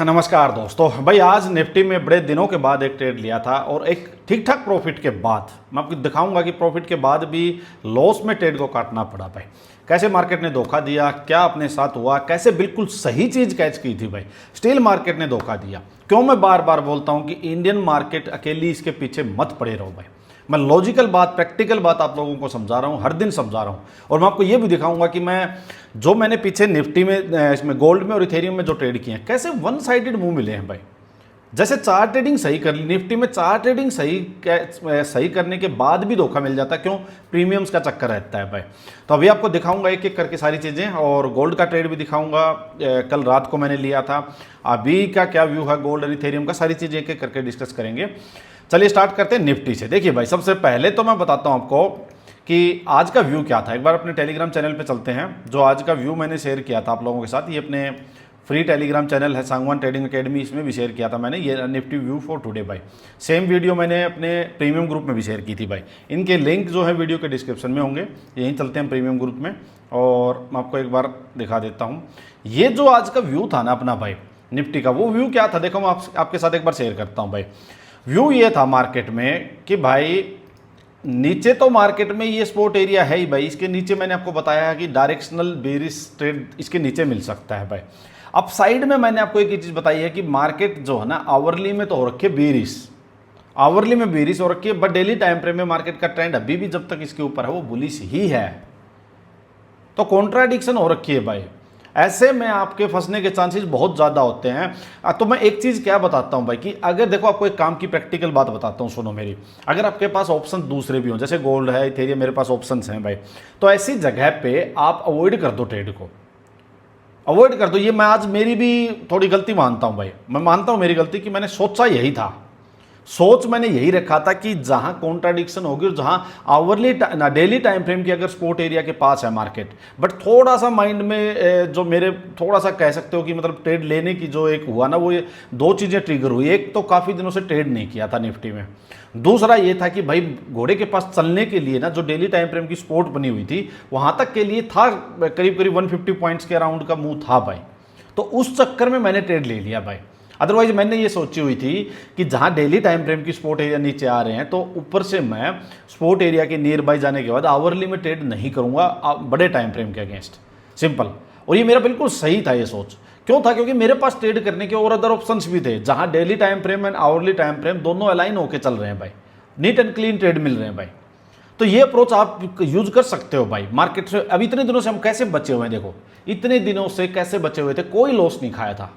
नमस्कार दोस्तों। भाई आज निफ्टी में बड़े दिनों के बाद एक ट्रेड लिया था और एक ठीक ठाक प्रॉफिट के बाद मैं आपको दिखाऊंगा कि प्रॉफिट के बाद भी लॉस में ट्रेड को काटना पड़ा। भाई कैसे मार्केट ने धोखा दिया, क्या अपने साथ हुआ, कैसे बिल्कुल सही चीज़ कैच की थी। भाई स्टील मार्केट ने धोखा दिया। क्यों मैं बार बार बोलता हूँ कि इंडियन मार्केट अकेली इसके पीछे मत पड़े रहो। भाई मैं लॉजिकल बात, प्रैक्टिकल बात आप लोगों को समझा रहा हूँ, हर दिन समझा रहा हूँ। और मैं आपको ये भी दिखाऊंगा कि मैंने पीछे निफ्टी में, इसमें गोल्ड में और इथेरियम में जो ट्रेड किए हैं, कैसे वन साइडेड मूव मिले हैं। भाई जैसे चार ट्रेडिंग सही कर ली, निफ्टी में चार ट्रेडिंग सही करने के बाद भी धोखा मिल जाता है। क्यों? प्रीमियम्स का चक्कर रहता है। भाई तो अभी आपको दिखाऊंगा एक एक करके सारी चीज़ें, और गोल्ड का ट्रेड भी दिखाऊंगा। कल रात को मैंने लिया था, अभी का क्या व्यू है गोल्ड और इथेरियम का, सारी चीज़ें एक एक करके डिस्कस करेंगे। चलिए स्टार्ट करते हैं निफ्टी से। देखिए भाई, सबसे पहले तो मैं बताता हूं आपको कि आज का व्यू क्या था। एक बार अपने टेलीग्राम चैनल पे चलते हैं। जो आज का व्यू मैंने शेयर किया था आप लोगों के साथ, ये अपने फ्री टेलीग्राम चैनल है सांगवान ट्रेडिंग एकेडमी, इसमें भी शेयर किया था मैंने ये निफ्टी व्यू फॉर टुडे। भाई सेम वीडियो मैंने अपने प्रीमियम ग्रुप में भी शेयर की थी। भाई इनके लिंक जो है वीडियो के डिस्क्रिप्शन में होंगे, यहीं चलते हैं प्रीमियम ग्रुप में और मैं आपको एक बार दिखा देता हूँ। ये जो आज का व्यू था ना अपना भाई निफ्टी का, वो व्यू क्या था देखो, मैं आपके साथ एक बार शेयर करता हूँ। भाई व्यू ये था मार्केट में कि भाई नीचे तो मार्केट में ये सपोर्ट एरिया है ही। भाई इसके नीचे मैंने आपको बताया है कि डायरेक्शनल बेरिश ट्रेड इसके नीचे मिल सकता है। भाई अब साइड में मैंने आपको एक चीज़ बताई है कि मार्केट जो है ना आवरली में तो हो रखी है बेरिश, आवरली में बेरिश हो रखी है, बट डेली टाइम फ्रेम में मार्केट का ट्रेंड अभी भी जब तक इसके ऊपर है वो बुलिश ही है। तो कॉन्ट्राडिक्शन हो रखी है। भाई ऐसे में आपके फंसने के चांसेस बहुत ज़्यादा होते हैं। तो मैं एक चीज़ क्या बताता हूं भाई कि अगर देखो आपको एक काम की प्रैक्टिकल बात बताता हूं, सुनो मेरी। अगर आपके पास ऑप्शन दूसरे भी हों, जैसे गोल्ड है, इथेरियम, मेरे पास ऑप्शंस हैं भाई, तो ऐसी जगह पे आप अवॉइड कर दो, ट्रेड को अवॉइड कर दो। ये मैं आज मेरी भी थोड़ी गलती मानता हूं भाई, मैं मानता हूं मेरी गलती कि मैंने सोचा यही था, सोच मैंने यही रखा था कि जहां कॉन्ट्राडिक्शन होगी और जहां आवरली डेली टाइम फ्रेम की अगर सपोर्ट एरिया के पास है मार्केट, बट थोड़ा सा माइंड में जो मेरे थोड़ा सा कह सकते हो कि मतलब ट्रेड लेने की जो एक हुआ ना, वो ये दो चीज़ें ट्रिगर हुई। एक तो काफ़ी दिनों से ट्रेड नहीं किया था निफ्टी में, दूसरा ये था कि भाई घोड़े के पास चलने के लिए ना जो डेली टाइम फ्रेम की सपोर्ट बनी हुई थी वहां तक के लिए था, करीब करीब 150 पॉइंट्स के अराउंड का मूव था भाई। तो उस चक्कर में मैंने ट्रेड ले लिया भाई। अदरवाइज मैंने ये सोची हुई थी कि जहां डेली टाइम फ्रेम की सपोर्ट एरिया नीचे आ रहे हैं तो ऊपर से मैं सपोर्ट एरिया के नियर बाय जाने के बाद आवरली में ट्रेड नहीं करूंगा बड़े टाइम फ्रेम के अगेंस्ट, सिंपल। और ये मेरा बिल्कुल सही था ये सोच। क्यों था? क्योंकि मेरे पास ट्रेड करने के और अदर ऑप्शंस भी थे जहां daily time frame and hourly time frame दोनों अलाइन होकर चल रहे हैं भाई, नीट एंड क्लीन ट्रेड मिल रहे हैं भाई। तो ये अप्रोच आप यूज कर सकते हो भाई मार्केट से। अब इतने दिनों से हम कैसे बचे हुए हैं, देखो इतने दिनों से कैसे बचे हुए थे, कोई लॉस नहीं खाया था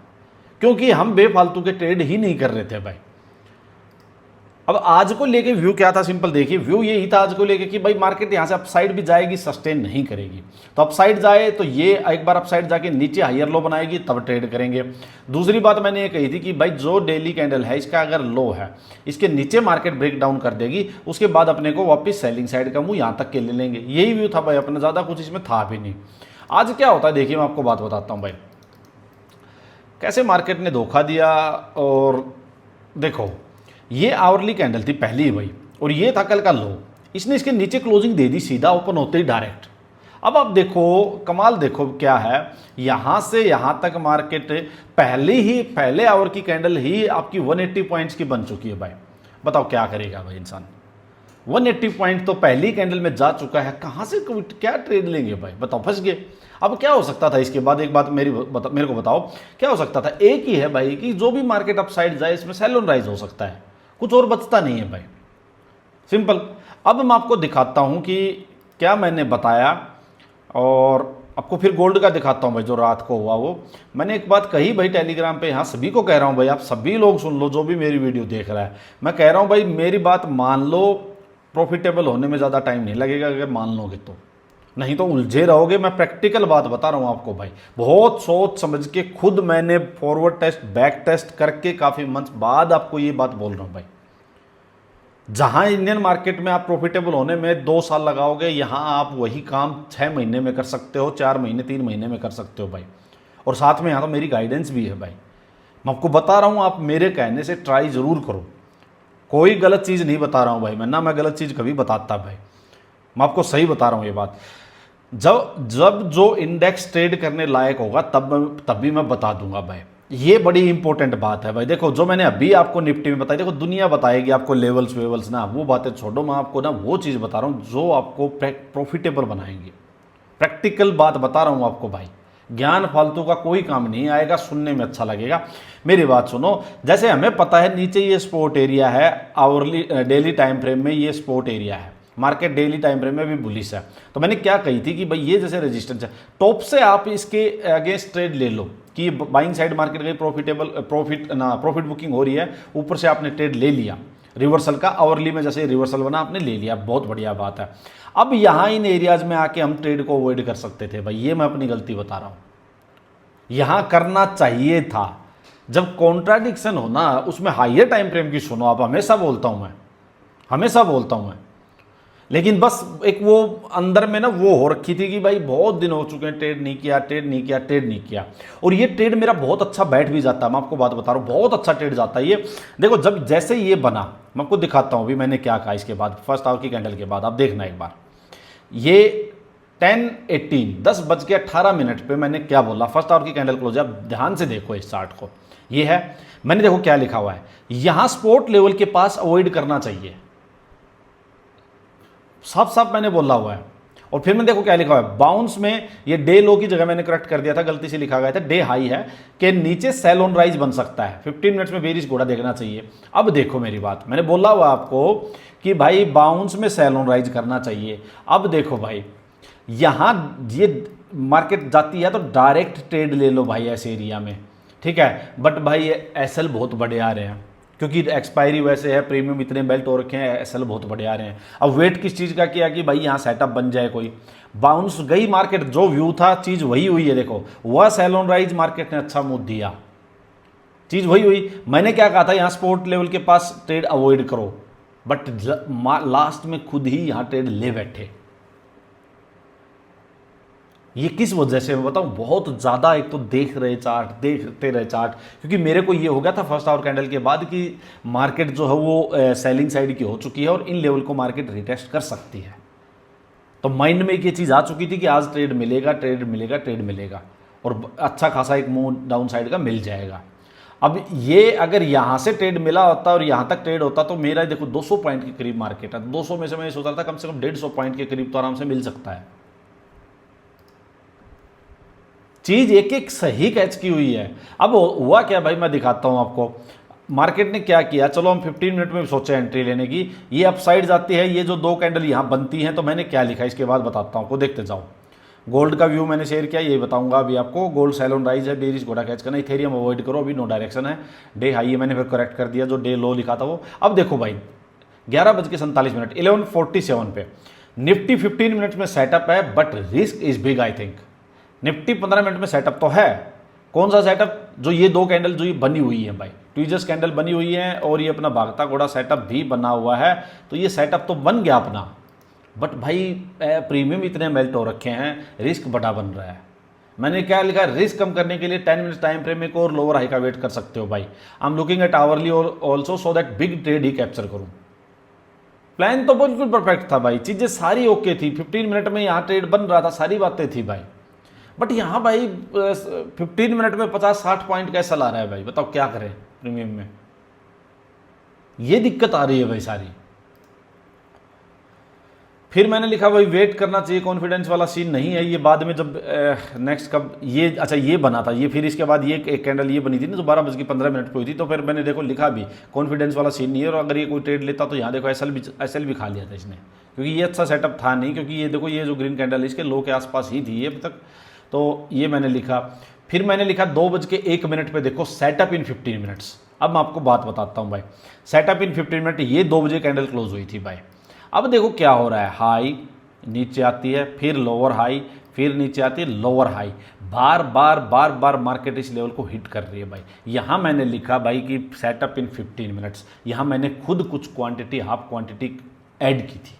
क्योंकि हम बेफालतू के ट्रेड ही नहीं कर रहे थे भाई। अब आज को लेके व्यू क्या था, सिंपल देखिए, व्यू यही था आज को लेके कि भाई मार्केट यहां से अपसाइड भी जाएगी, सस्टेन नहीं करेगी। तो अपसाइड जाए तो ये एक बार अपसाइड जाके नीचे हायर लो बनाएगी, तब ट्रेड करेंगे। दूसरी बात मैंने ये कही थी कि भाई जो डेली कैंडल है इसका अगर लो है, इसके नीचे मार्केट ब्रेक डाउन कर देगी, उसके बाद अपने को वापस सेलिंग साइड का मुंह यहां तक के ले लेंगे। यही व्यू था भाई अपना, ज्यादा कुछ इसमें था भी नहीं। आज क्या होता है देखिए, मैं आपको बात बताता हूं भाई कैसे मार्केट ने धोखा दिया। और देखो ये आवरली कैंडल थी पहली भाई, और ये था कल का लो, इसने इसके नीचे क्लोजिंग दे दी सीधा ओपन होते ही डायरेक्ट। अब आप देखो कमाल, देखो क्या है, यहां से यहां तक मार्केट पहले आवर की कैंडल ही आपकी 180 पॉइंट्स की बन चुकी है भाई। बताओ क्या करेगा भाई इंसान, 180 पॉइंट तो पहली कैंडल में जा चुका है, कहां से क्या ट्रेड लेंगे भाई, बताओ फंस गए। अब क्या हो सकता था इसके बाद, एक बात मेरे को बताओ क्या हो सकता था। एक ही है भाई कि जो भी मार्केट अपसाइड जाए इसमें सेल ऑन राइज हो सकता है, कुछ और बचता नहीं है भाई, सिंपल। अब मैं आपको दिखाता हूं कि क्या मैंने बताया, और आपको फिर गोल्ड का दिखाता हूं भाई जो रात को हुआ। वो मैंने एक बात कही भाई टेलीग्राम पे, यहाँ सभी को कह रहा हूं भाई, आप सभी लोग सुन लो जो भी मेरी वीडियो देख रहा है। मैं कह रहा हूं भाई मेरी बात मान लो, प्रॉफिटेबल होने में ज़्यादा टाइम नहीं लगेगा अगर मान लोगे तो, नहीं तो उलझे रहोगे। मैं प्रैक्टिकल बात बता रहा हूं आपको भाई, बहुत सोच समझ के खुद मैंने फॉरवर्ड टेस्ट बैक टेस्ट करके काफ़ी मंथ बाद आपको ये बात बोल रहा हूं भाई। जहां इंडियन मार्केट में आप प्रॉफिटेबल होने में 2 साल लगाओगे, यहां आप वही काम 6 महीने में कर सकते हो, 4 महीने 3 महीने में कर सकते हो भाई। और साथ में यहाँ तो मेरी गाइडेंस भी है भाई, मैं आपको बता रहा हूँ, आप मेरे कहने से ट्राई ज़रूर करो। कोई गलत चीज़ नहीं बता रहा हूँ भाई मैं गलत चीज़ कभी बताता भाई, मैं आपको सही बता रहा हूँ ये बात। जब जो इंडेक्स ट्रेड करने लायक होगा तब भी मैं बता दूंगा भाई। ये बड़ी इंपॉर्टेंट बात है भाई। देखो जो मैंने अभी आपको निफ्टी में बताई, देखो दुनिया बताएगी आपको लेवल्स वेवल्स ना, वो बातें छोड़ो, मैं आपको ना वो चीज़ बता रहा हूँ जो आपको प्रॉफिटेबल बनाएंगे। प्रैक्टिकल बात बता रहा हूँ आपको भाई, ज्ञान फालतू का कोई काम नहीं आएगा, सुनने में अच्छा लगेगा। मेरी बात सुनो, जैसे हमें पता है नीचे ये सपोर्ट एरिया है, आवरली डेली टाइम फ्रेम में ये सपोर्ट एरिया है, मार्केट डेली टाइम फ्रेम में भी बुलिश है। तो मैंने क्या कही थी कि भाई ये जैसे रेजिस्टेंस है, टॉप से आप इसके अगेंस्ट ट्रेड ले लो कि बाइंग साइड मार्केट गई, प्रॉफिट बुकिंग हो रही है, ऊपर से आपने ट्रेड ले लिया रिवर्सल का, आवरली में जैसे रिवर्सल बना आपने ले लिया, बहुत बढ़िया बात है। अब यहाँ इन एरियाज में आके हम ट्रेड को अवॉइड कर सकते थे भाई, ये मैं अपनी गलती बता रहा हूँ। यहाँ करना चाहिए था, जब कॉन्ट्राडिक्शन हो ना उसमें हाइयर टाइम फ्रेम की सुनो आप, हमेशा बोलता हूँ मैं, हमेशा बोलता हूँ मैं। लेकिन बस एक वो अंदर में ना वो हो रखी थी कि भाई बहुत दिन हो चुके हैं ट्रेड नहीं किया, ट्रेड नहीं किया, ट्रेड नहीं किया। और ये ट्रेड मेरा बहुत अच्छा बैठ भी जाता है, मैं आपको बात बता रहा हूँ, बहुत अच्छा ट्रेड जाता है ये। देखो जब जैसे ये बना, मैं आपको दिखाता हूँ अभी मैंने क्या कहा इसके बाद, फर्स्ट आवर की कैंडल के बाद आप देखना एक बार। ये 10:18 10:18 पे मैंने क्या बोला, फर्स्ट आवर की कैंडल क्लोज, आप ध्यान से देखो इस चार्ट को। ये है, मैंने देखो क्या लिखा हुआ है, यहां सपोर्ट लेवल के पास अवॉइड करना चाहिए, साफ साफ मैंने बोला हुआ है। और फिर मैंने देखो क्या लिखा हुआ है, बाउंस में ये डे लो की जगह मैंने करेक्ट कर दिया था, गलती से लिखा गया था डे हाई है कि नीचे सेल ऑन राइज बन सकता है, 15 मिनट्स में बेरिश घोड़ा देखना चाहिए। अब देखो मेरी बात, मैंने बोला हुआ आपको कि भाई बाउंस में सेल ऑन राइज करना चाहिए। अब देखो भाई, यहां ये मार्केट जाती है तो डायरेक्ट ट्रेड ले लो भाई ऐसे एरिया में, ठीक है। बट भाई एसएल बहुत बड़े आ रहे हैं, क्योंकि एक्सपायरी वैसे है, प्रीमियम इतने बेल्ट हो रखे हैं, एसएल बहुत बड़े आ रहे हैं। अब वेट किस चीज़ का किया कि भाई यहाँ सेटअप बन जाए, कोई बाउंस गई मार्केट, जो व्यू था चीज़ वही हुई है। देखो वह सेल ऑन राइज मार्केट ने अच्छा मूव दिया, चीज़ वही हुई। मैंने क्या कहा था, यहाँ सपोर्ट लेवल के पास ट्रेड अवॉइड करो, बट लास्ट में खुद ही यहाँ ट्रेड ले बैठे। ये किस वजह से मैं बताऊं, बहुत ज़्यादा एक तो देखते रहे चार्ट, क्योंकि मेरे को ये हो गया था फर्स्ट आवर कैंडल के बाद कि मार्केट जो है वो सेलिंग साइड की हो चुकी है और इन लेवल को मार्केट रिटेस्ट कर सकती है। तो माइंड में एक ये चीज़ आ चुकी थी कि आज ट्रेड मिलेगा, ट्रेड मिलेगा, ट्रेड मिलेगा, और अच्छा खासा एक मूव डाउन साइड का मिल जाएगा। अब ये अगर यहाँ से ट्रेड मिला होता और यहाँ तक ट्रेड होता तो मेरा देखो 200 पॉइंट के करीब मार्केट है, 200 में से मैं सोच रहा था कम से कम 150 पॉइंट के करीब तो आराम से मिल सकता है। चीज एक एक सही कैच की हुई है। अब हुआ क्या भाई, मैं दिखाता हूं आपको मार्केट ने क्या किया। चलो हम 15 मिनट में सोचे एंट्री लेने की, ये अपसाइड जाती है, ये जो दो कैंडल यहां बनती हैं, तो मैंने क्या लिखा इसके बाद बताता हूं, को देखते जाओ। गोल्ड का व्यू मैंने शेयर किया, ये बताऊंगा अभी आपको। गोल्ड सेल ऑन राइज है, बेरिश घोड़ा कैच करना, इथेरियम अवॉइड करो, अभी नो डायरेक्शन है। डे हाई है, मैंने फिर करेक्ट कर दिया, जो डे लो लिखा था वो। अब देखो भाई 11:47 11:47 पे निफ्टी 15 मिनट में सेटअप है, but risk is big I think. Nifty 15 minute में सेटअप तो है, कौन सा सेटअप, जो ये दो कैंडल जो ये बनी हुई है भाई, ट्वीजर्स कैंडल बनी हुई है और ये अपना भागता घोड़ा सेटअप भी बना हुआ है, तो ये सेटअप तो बन गया अपना। बट भाई प्रीमियम इतने मेल्ट हो रखे हैं, रिस्क बड़ा बन रहा है। मैंने क्या लिखा, रिस्क कम करने के लिए 10 मिनट टाइम फ्रेम में और लोअर हाई का वेट कर सकते हो भाई। I am looking at hourly और also so that big trade ही कैप्चर करूं। प्लान तो बिल्कुल परफेक्ट था भाई, चीजें सारी ओके थी, 15 मिनट में यहाँ ट्रेड बन रहा था, सारी बातें थी भाई। बट यहाँ भाई 15 मिनट में 50-60 पॉइंट कैसा ला रहा है भाई, बताओ क्या करें प्रीमियम में, ये दिक्कत आ रही है भाई सारी। फिर मैंने लिखा भाई वेट करना चाहिए, कॉन्फिडेंस वाला सीन नहीं है ये। बाद में जब नेक्स्ट कब ये, अच्छा ये बना था ये, फिर इसके बाद ये एक कैंडल ये बनी थी ना, तो 12:15 पे हुई थी, तो फिर मैंने देखो लिखा भी कॉन्फिडेंस वाला सीन नहीं है। और अगर ये कोई ट्रेड लेता तो यहाँ देखो एसएल भी खा लिया था इसने, क्योंकि ये अच्छा सेटअप था नहीं, क्योंकि ये देखो ये जो ग्रीन कैंडल इसके लो के आसपास ही थी ये अब तक। तो ये मैंने लिखा। फिर मैंने लिखा 2:01 पे देखो सेटअप इन 15 मिनट्स। अब मैं आपको बात बताता हूँ भाई, सेटअप इन 15 मिनट, ये 2 बजे कैंडल क्लोज हुई थी भाई। अब देखो क्या हो रहा है, हाई नीचे आती है, फिर लोअर हाई, फिर नीचे आती है लोअर हाई, बार बार मार्केट इस लेवल को हिट कर रही है भाई। यहाँ मैंने लिखा भाई कि सेटअप इन 15 मिनट्स, यहाँ मैंने खुद कुछ क्वांटिटी, हाफ क्वांटिटी ऐड की थी।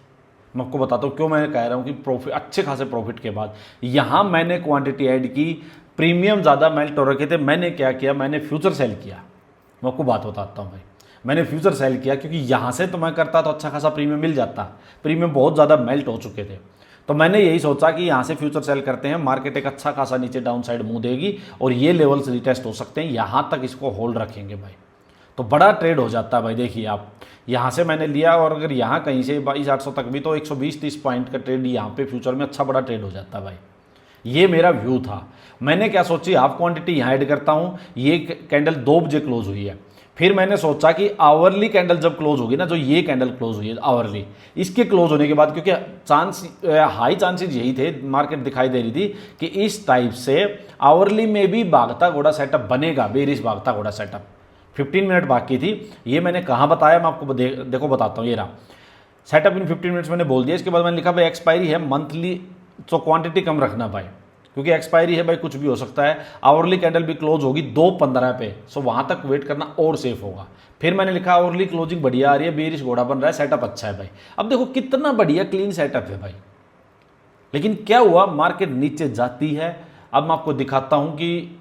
मैं आपको बताता हूँ क्यों मैं कह रहा हूँ कि प्रॉफिट, अच्छे खासे प्रॉफिट के बाद यहाँ मैंने क्वांटिटी ऐड की। प्रीमियम ज़्यादा मेल्ट हो रखे थे, मैंने क्या किया, मैंने फ्यूचर सेल किया। मैं आपको बात बताता हूँ भाई, मैंने फ्यूचर सेल किया, क्योंकि यहाँ से तो मैं करता तो अच्छा खासा प्रीमियम मिल जाता, प्रीमियम बहुत ज़्यादा मेल्ट हो चुके थे। तो मैंने यही सोचा कि यहाँ से फ्यूचर सेल करते हैं, मार्केट एक अच्छा खासा नीचे डाउन साइड मुंह देगी और ये लेवल्स रिटेस्ट हो सकते हैं, यहाँ तक इसको होल्ड रखेंगे भाई, तो बड़ा ट्रेड हो जाता है भाई। देखिए आप यहाँ से मैंने लिया और अगर यहाँ कहीं से 22,800 तक भी तो 120-30 पॉइंट का ट्रेड यहाँ पे फ्यूचर में अच्छा बड़ा ट्रेड हो जाता है भाई। ये मेरा व्यू था। मैंने क्या सोची, हाफ क्वांटिटी यहाँ ऐड करता हूँ, ये कैंडल 2 बजे क्लोज हुई है। फिर मैंने सोचा कि आवरली कैंडल जब क्लोज होगी ना, जो ये कैंडल क्लोज हुई है आवरली, इसके क्लोज होने के बाद, क्योंकि हाई चांसेस यही थे, मार्केट दिखाई दे रही थी कि इस टाइप से आवरली में भी भागता घोड़ा सेटअप बनेगा, बेरिश भागता घोड़ा सेटअप। 15 मिनट बाकी थी। ये मैंने कहाँ बताया, मैं आपको देखो बताता हूँ। ये रहा सेटअप इन 15 मिनट्स मैंने बोल दिया। इसके बाद मैंने लिखा भाई एक्सपायरी है मंथली, तो क्वांटिटी कम रखना भाई, क्योंकि एक्सपायरी है भाई, कुछ भी हो सकता है। आवरली कैंडल भी क्लोज होगी 2:15 पे, सो वहाँ तक वेट करना और सेफ होगा। फिर मैंने लिखा आवरली क्लोजिंग बढ़िया आ रही है, बेरिश घोड़ा बन रहा है, सेटअप अच्छा है भाई। अब देखो कितना बढ़िया क्लीन सेटअप है भाई। लेकिन क्या हुआ, मार्केट नीचे जाती है। अब मैं आपको दिखाता हूँ कि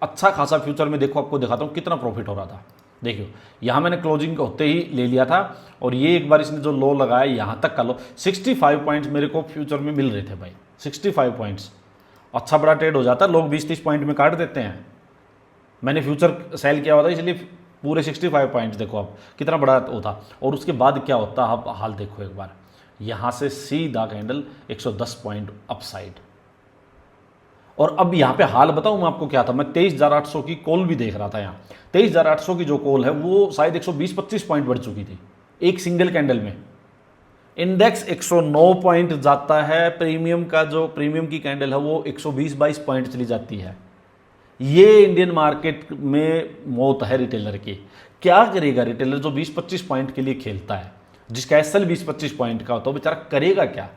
अच्छा खासा फ्यूचर में, देखो आपको दिखाता हूँ कितना प्रॉफिट हो रहा था। देखियो यहाँ मैंने क्लोजिंग होते ही ले लिया था और ये एक बार इसने जो लो लगाया यहाँ तक का लो, 65 पॉइंट्स मेरे को फ्यूचर में मिल रहे थे भाई। 65 पॉइंट्स अच्छा बड़ा ट्रेड हो जाता है, लोग 20-30 पॉइंट में काट देते हैं। मैंने फ्यूचर सेल किया हुआ था, इसलिए पूरे 65 पॉइंट्स देखो आप कितना बड़ा होता। और उसके बाद क्या होता आप हाल देखो एक बार, यहाँ से सीधा कैंडल 110 पॉइंट अपसाइड। और अब यहाँ पे हाल बताऊँ मैं आपको क्या था, मैं 23,800 की कॉल भी देख रहा था। यहाँ 23,800 की जो कॉल है वो शायद 120-25 पॉइंट बढ़ चुकी थी एक सिंगल कैंडल में। इंडेक्स 109 पॉइंट जाता है, प्रीमियम का जो प्रीमियम की कैंडल है वो 120-22 पॉइंट चली जाती है। ये इंडियन मार्केट में मौत है रिटेलर की। क्या करेगा रिटेलर जो 20-25 पॉइंट के लिए खेलता है, जिसका एसएल 20-25 पॉइंट का होता है, बेचारा करेगा क्या।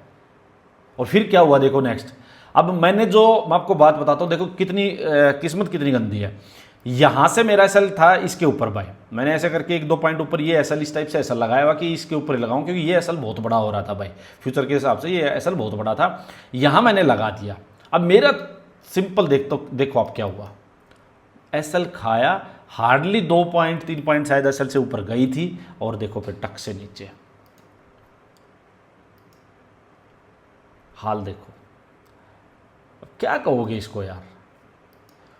और फिर क्या हुआ देखो नेक्स्ट। अब मैं आपको बात बताता हूँ, देखो कितनी किस्मत कितनी गंदी है। यहाँ से मेरा एसएल था इसके ऊपर भाई, मैंने ऐसे करके 1-2 पॉइंट ऊपर ये एसएल इस टाइप से एसएल लगाया हुआ कि इसके ऊपर ही लगाऊं, क्योंकि ये एसएल बहुत बड़ा हो रहा था भाई फ्यूचर के हिसाब से, ये एसएल बहुत बड़ा था। यहाँ मैंने लगा दिया। अब मेरा सिंपल देखो आप क्या हुआ, एसएल खाया, हार्डली 2-3 पॉइंट शायद एसएल से ऊपर गई थी, और देखो फिर टक से नीचे हाल देखो। क्या कहोगे इसको यार,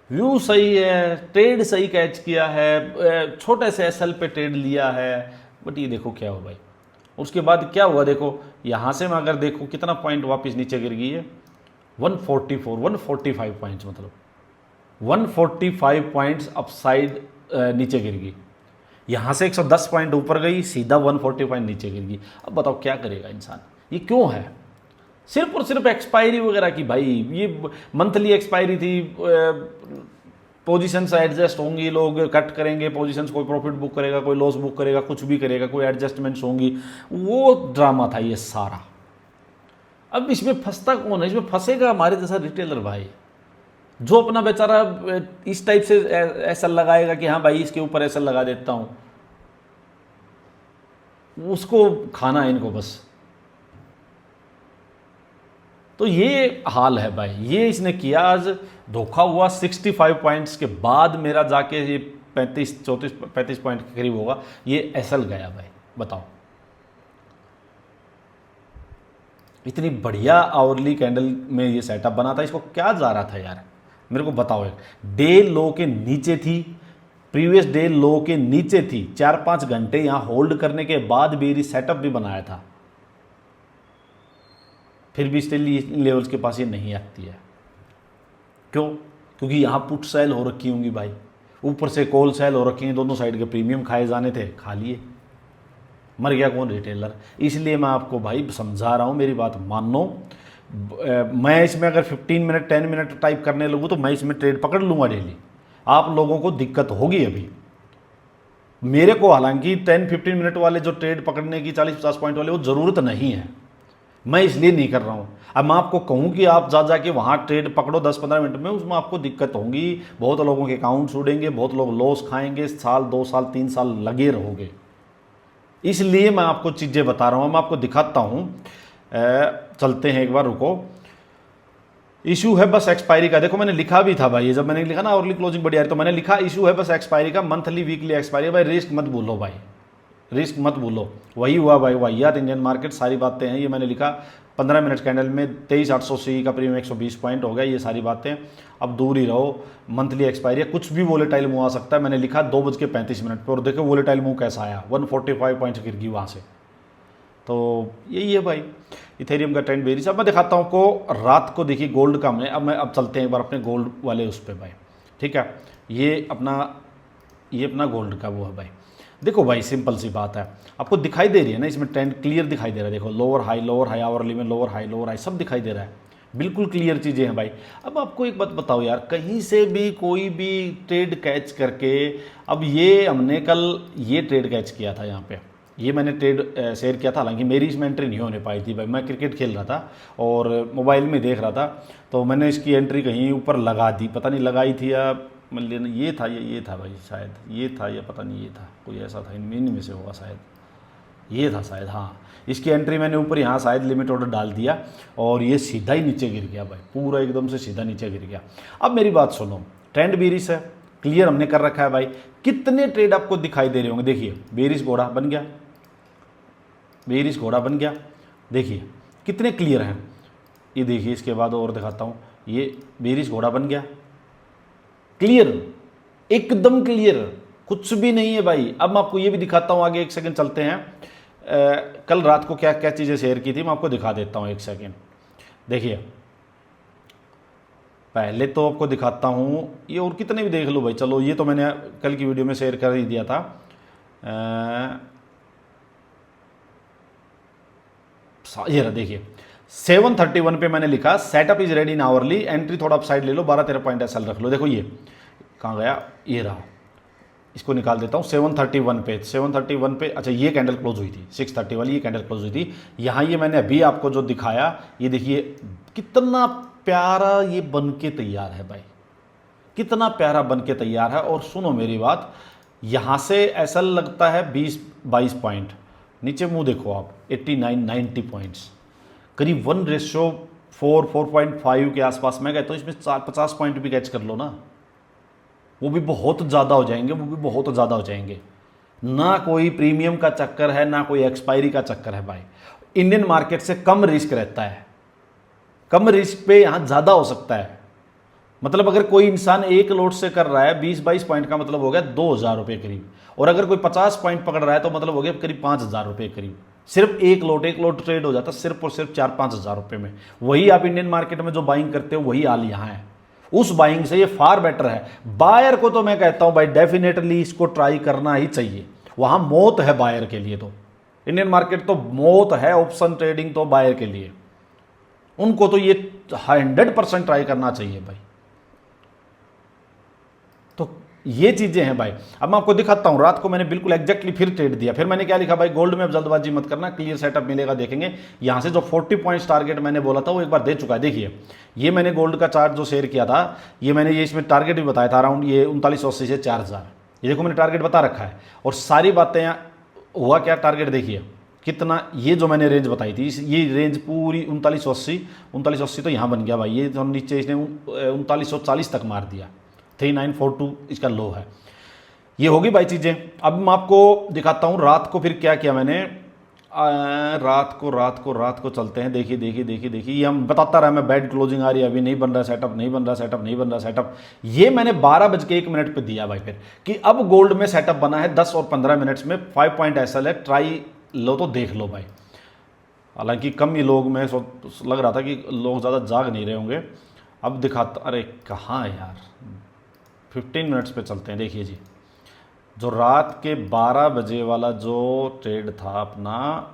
व्यू सही है, ट्रेड सही कैच किया है, छोटे से एसएल पे ट्रेड लिया है, बट ये देखो क्या हुआ भाई। उसके बाद क्या हुआ देखो, यहाँ से मैं अगर देखो कितना पॉइंट वापस नीचे गिर गई है, 145 पॉइंट्स, मतलब 145 पॉइंट्स अपसाइड नीचे गिर गई। यहाँ से 110 पॉइंट ऊपर गई, सीधा 140 पॉइंट नीचे गिर गई। अब बताओ क्या करेगा इंसान, ये क्यों है, सिर्फ और सिर्फ एक्सपायरी वगैरह की भाई। ये मंथली एक्सपायरी थी, पोजीशंस एडजस्ट होंगी, लोग कट करेंगे पोजीशंस, कोई प्रॉफिट बुक करेगा, कोई लॉस बुक करेगा, कुछ भी करेगा, कोई एडजस्टमेंट्स होंगी, वो ड्रामा था ये सारा। अब इसमें फंसता कौन है, इसमें फंसेगा हमारे जैसा रिटेलर भाई, जो अपना बेचारा इस टाइप से ऐसा लगाएगा कि हाँ भाई इसके ऊपर ऐसा लगा देता हूँ, उसको खाना है इनको बस। तो ये हाल है भाई, ये इसने किया, आज धोखा हुआ। 65 पॉइंट्स के बाद मेरा जाके ये 35 पॉइंट के करीब होगा, ये एसएल गया भाई। बताओ इतनी बढ़िया आवरली कैंडल में ये सेटअप बना था, इसको क्या जा रहा था यार, मेरे को बताओ। एक डे लो के नीचे थी, प्रीवियस डे लो के नीचे थी, 4-5 घंटे यहाँ होल्ड करने के बाद भी सेटअप भी बनाया था, फिर भी स्टिल इन लेवल्स के पास ये नहीं आती है। क्यों? क्योंकि यहाँ पुट सेल हो रखी होंगी भाई, ऊपर से कॉल सेल हो रखी हैं, दोनों साइड के प्रीमियम खाए जाने थे, खा लिए, मर गया कौन, रिटेलर। इसलिए मैं आपको भाई समझा रहा हूँ, मेरी बात मानो। मैं इसमें अगर 15 मिनट 10 मिनट टाइप करने लगूँ तो मैं इसमें ट्रेड पकड़ लूँगा डेली। आप लोगों को दिक्कत होगी अभी, मेरे को हालांकि 10-15 मिनट वाले जो ट्रेड पकड़ने की 40-50 पॉइंट वाले, वो ज़रूरत नहीं है, मैं इसलिए नहीं कर रहा हूँ। अब मैं आपको कहूँ कि आप जा के वहाँ ट्रेड पकड़ो 10-15 मिनट में, उसमें आपको दिक्कत होगी, बहुत लोगों के अकाउंट्स उड़ेंगे, बहुत लोग लॉस खाएंगे, 1 साल 2 साल 3 साल लगे रहोगे। इसलिए मैं आपको चीज़ें बता रहा हूँ, मैं आपको दिखाता हूँ। चलते हैं एक बार, रुको। इशू है बस एक्सपायरी का, देखो मैंने लिखा भी था भाई, जब मैंने लिखा ना अर्ली क्लोजिंग बढ़िया है, तो मैंने लिखा इशू है बस एक्सपायरी का, मंथली वीकली एक्सपायरी। भाई रिस्क मत भूलो भाई, रिस्क मत भूलो। वही हुआ भाई, वाहियात इंडियन मार्केट, सारी बातें हैं ये मैंने लिखा। 15 मिनट कैंडल में 23,880 का प्रीमियम 120 पॉइंट हो गया। ये सारी बातें अब दूर ही रहो। मंथली एक्सपायरी है, कुछ भी वोलेटाइल मूव आ सकता है। मैंने लिखा 2:35 पर और देखो वोलेटाइल मूव कैसा आया, 145 पॉइंट गिर गई वहाँ से। तो यही है भाई इथेरियम का ट्रेंड बेरिश। अब मैं दिखाता हूँ आपको रात को, देखिए गोल्ड का हमने अब चलते हैं एक बार अपने गोल्ड वाले उस पर भाई, ठीक है। ये अपना गोल्ड का वो है भाई। देखो भाई सिंपल सी बात है, आपको दिखाई दे रही है ना इसमें ट्रेंड क्लियर दिखाई दे रहा है। देखो लोअर हाई आवरली में लोअर हाई सब दिखाई दे रहा है, बिल्कुल क्लियर चीज़ें हैं भाई। अब आपको एक बात बताओ यार, कहीं से भी कोई भी ट्रेड कैच करके, अब ये हमने कल ये ट्रेड कैच किया था यहाँ पे, ये मैंने ट्रेड शेयर किया था, हालांकि मेरी इसमें एंट्री नहीं होने पाई थी भाई। मैं क्रिकेट खेल रहा था और मोबाइल में देख रहा था, तो मैंने इसकी एंट्री कहीं ऊपर लगा दी, पता नहीं लगाई थी या मतलब ये था भाई, शायद ये था या पता नहीं ये था, कोई ऐसा था इनमें से होगा शायद, ये था शायद, हाँ। इसकी एंट्री मैंने ऊपर यहाँ शायद लिमिट ऑर्डर डाल दिया और ये सीधा ही नीचे गिर गया भाई, पूरा एकदम से सीधा नीचे गिर गया। अब मेरी बात सुनो, ट्रेंड बेरिश है, क्लियर हमने कर रखा है भाई। कितने ट्रेड आपको दिखाई दे रहे होंगे, देखिए बेरिश घोड़ा बन गया, बेरिश घोड़ा बन गया, देखिए कितने क्लियर हैं ये। देखिए इसके बाद और दिखाता हूँ, ये बेरिश घोड़ा बन गया, क्लियर, एकदम क्लियर, कुछ भी नहीं है भाई। अब मैं आपको ये भी दिखाता हूँ आगे, एक सेकंड चलते हैं। कल रात को क्या क्या चीज़ें शेयर की थी मैं आपको दिखा देता हूँ, एक सेकंड। देखिए पहले तो आपको दिखाता हूँ ये, और कितने भी देख लो भाई, चलो ये तो मैंने कल की वीडियो में शेयर कर ही दिया था। ये रहा देखिए 731 पे मैंने लिखा setup is ready in hourly, entry थोड़ा अपसाइड ले लो, 12-13 पॉइंट एसएल रख लो। देखो ये कहाँ गया, ये रहा, इसको निकाल देता हूँ 731 पे। अच्छा ये कैंडल क्लोज हुई थी 630 वाली, ये कैंडल क्लोज हुई थी यहाँ। ये मैंने अभी आपको जो दिखाया, ये देखिए कितना प्यारा ये बन के तैयार है भाई, कितना प्यारा बन के तैयार है। और सुनो मेरी बात, यहाँ से एसएल लगता है 20-22 पॉइंट, नीचे मुंह देखो आप 89-90 पॉइंट्स, करीब 1:4.5 के आसपास। मैं कहता हूँ इसमें 50 पॉइंट भी कैच कर लो ना, वो भी बहुत ज़्यादा हो जाएंगे, वो भी बहुत ज़्यादा हो जाएंगे। ना कोई प्रीमियम का चक्कर है, ना कोई एक्सपायरी का चक्कर है भाई। इंडियन मार्केट से कम रिस्क रहता है, कम रिस्क पे यहाँ ज़्यादा हो सकता है। मतलब अगर कोई इंसान एक लोट से कर रहा है 20-22 पॉइंट का मतलब हो गया 2,000 रुपये करीब, और अगर कोई 50 पॉइंट पकड़ रहा है तो मतलब हो गया करीब 5,000 रुपये करीब। सिर्फ एक लोट ट्रेड हो जाता सिर्फ और सिर्फ 4-5 हज़ार रुपये में। वही आप इंडियन मार्केट में जो बाइंग करते हो वही हाल यहाँ है, उस बाइंग से ये फार बेटर है। बायर को तो मैं कहता हूँ भाई डेफिनेटली इसको ट्राई करना ही चाहिए, वहाँ मौत है बायर के लिए। तो इंडियन मार्केट तो मौत है, ऑप्शन ट्रेडिंग तो बायर के लिए, उनको तो ये 100% ट्राई करना चाहिए भाई। तो ये चीजें हैं भाई। अब मैं आपको दिखाता हूं, रात को मैंने बिल्कुल एग्जैक्टली फिर ट्रेड दिया। फिर मैंने क्या लिखा भाई, गोल्ड में अब जल्दबाजी मत करना, क्लियर सेटअप मिलेगा, देखेंगे। यहां से जो 40 पॉइंट्स टारगेट मैंने बोला था वो एक बार दे चुका है। देखिए ये मैंने गोल्ड का चार्ट जो शेयर किया था, ये मैंने ये इसमें टारगेट भी बताया था अराउंड ये 3980 से 4000, ये देखो मैंने टारगेट बता रखा है। और सारी बातें हुआ क्या, टारगेट देखिए कितना, ये जो मैंने रेंज बताई थी, ये रेंज पूरी 3980 तो यहाँ बन गया भाई। ये जो नीचे इसने 3940 तक मार दिया, 3942 इसका लो है। ये होगी भाई चीज़ें। अब मैं आपको दिखाता हूँ रात को फिर क्या किया मैंने। रात को चलते हैं। देखिए ये हम बताता रहा मैं, बैड क्लोजिंग आ रही है, अभी नहीं बन रहा सेटअप। ये मैंने 12:01 पे दिया भाई फिर, कि अब गोल्ड में सेटअप बना है 10 और 15 मिनट्स में 5 पॉइंट एसएल है, ट्राई लो तो देख लो भाई। हालांकि कम ही लोग, में लग रहा था कि लोग ज़्यादा जाग नहीं रहे होंगे। अब दिखाता, अरे कहाँ यार, 15 मिनट्स पे चलते हैं। देखिए जी, जो रात के 12 बजे वाला जो ट्रेड था अपना,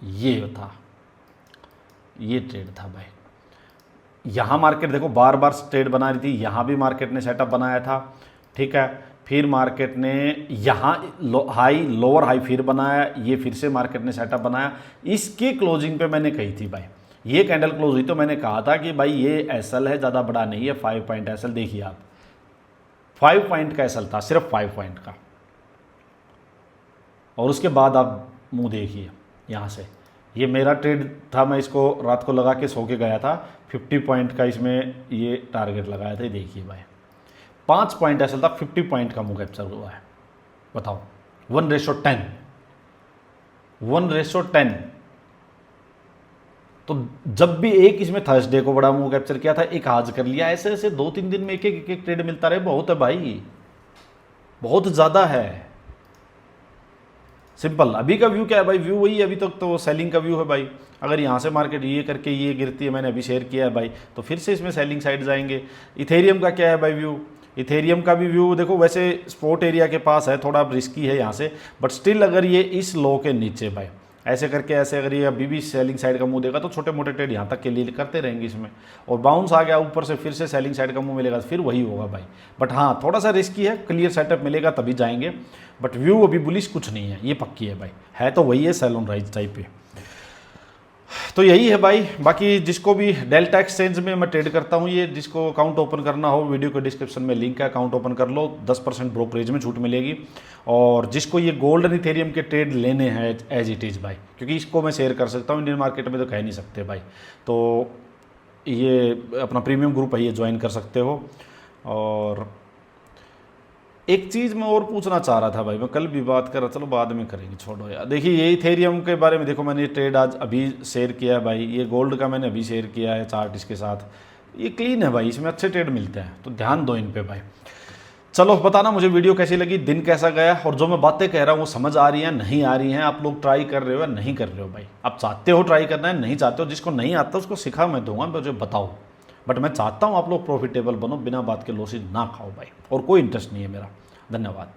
ये ट्रेड था भाई। यहाँ मार्केट देखो बार बार ट्रेड बना रही थी, यहाँ भी मार्केट ने सेटअप बनाया था, ठीक है। फिर मार्केट ने यहाँ लोअर हाई फिर बनाया, ये फिर से मार्केट ने सेटअप बनाया। इसकी क्लोजिंग पे मैंने कही थी भाई, ये कैंडल क्लोज हुई तो मैंने कहा था कि भाई ये एसएल है, ज़्यादा बड़ा नहीं है, 5 पॉइंट एसएल। देखिए आप 5 पॉइंट का एसएल था, सिर्फ 5 पॉइंट का। और उसके बाद आप मुंह देखिए यहाँ से, ये मेरा ट्रेड था, मैं इसको रात को लगा के सो के गया था। 50 पॉइंट का इसमें ये टारगेट लगाया था। देखिए भाई 5 पॉइंट एसएल था, 50 पॉइंट का मुंह कैप्चर हुआ है। बताओ 1:10। तो तो जब भी एक इसमें थर्सडे को बड़ा मूव कैप्चर किया था, एक आज कर लिया, ऐसे ऐसे 2-3 दिन में एक ट्रेड मिलता रहे, बहुत है भाई, बहुत ज़्यादा है। सिंपल। अभी का व्यू क्या है भाई, व्यू वही है, अभी तक तो सेलिंग का व्यू है भाई। अगर यहाँ से मार्केट ये करके ये गिरती है, मैंने अभी शेयर किया है भाई, तो फिर से इसमें सेलिंग साइड जाएंगे। इथेरियम का क्या है भाई व्यू, इथेरियम का भी व्यू देखो, वैसे स्पोर्ट एरिया के पास है, थोड़ा रिस्की है यहाँ से, बट स्टिल अगर ये इस लो के नीचे भाई ऐसे करके ऐसे अगर ये अभी भी सेलिंग साइड का मुंह देगा तो छोटे मोटे ट्रेड यहाँ तक के लिए करते रहेंगे इसमें, और बाउंस आ गया ऊपर से फिर से सेलिंग साइड का मुंह मिलेगा तो फिर वही होगा भाई। बट हाँ थोड़ा सा रिस्की है, क्लियर सेटअप मिलेगा तभी जाएंगे, बट व्यू अभी बुलिश कुछ नहीं है, ये पक्की है भाई, है तो वही है सेल ऑन राइज टाइप पे। तो यही है भाई। बाकी जिसको भी डेल्टा एक्सचेंज में मैं ट्रेड करता हूँ, ये जिसको अकाउंट ओपन करना हो, वीडियो के डिस्क्रिप्शन में लिंक है, अकाउंट ओपन कर लो, 10% ब्रोकरेज में छूट मिलेगी। और जिसको ये गोल्ड एंड इथेरियम के ट्रेड लेने हैं एज इट इज़ भाई, क्योंकि इसको मैं शेयर कर सकता हूँ, इंडियन मार्केट में तो कह नहीं सकते भाई, तो ये अपना प्रीमियम ग्रुप है, ये ज्वाइन कर सकते हो। और एक चीज़ मैं और पूछना चाह रहा था भाई, मैं कल भी बात कर रहा, चलो बाद में करेंगे, छोड़ो यार। देखिए ये इथेरियम के बारे में देखो, मैंने ये ट्रेड आज अभी शेयर किया है भाई, ये गोल्ड का मैंने अभी शेयर किया है चार्ट इसके साथ, ये क्लीन है भाई, इसमें अच्छे ट्रेड मिलते हैं, तो ध्यान दो इन पे भाई। चलो बताना मुझे वीडियो कैसी लगी, दिन कैसा गया, और जो मैं बातें कह रहा हूँ वो समझ आ रही हैं नहीं आ रही हैं, आप लोग ट्राई कर रहे हो या नहीं कर रहे हो भाई। आप चाहते हो ट्राई करना है, नहीं चाहते हो, जिसको नहीं आता उसको सिखा मैं दूंगा, मुझे बताओ, बट मैं चाहता हूँ आप लोग प्रॉफिटेबल बनो, बिना बात के लॉसेज ना खाओ भाई, और कोई इंटरेस्ट नहीं है मेरा। धन्यवाद।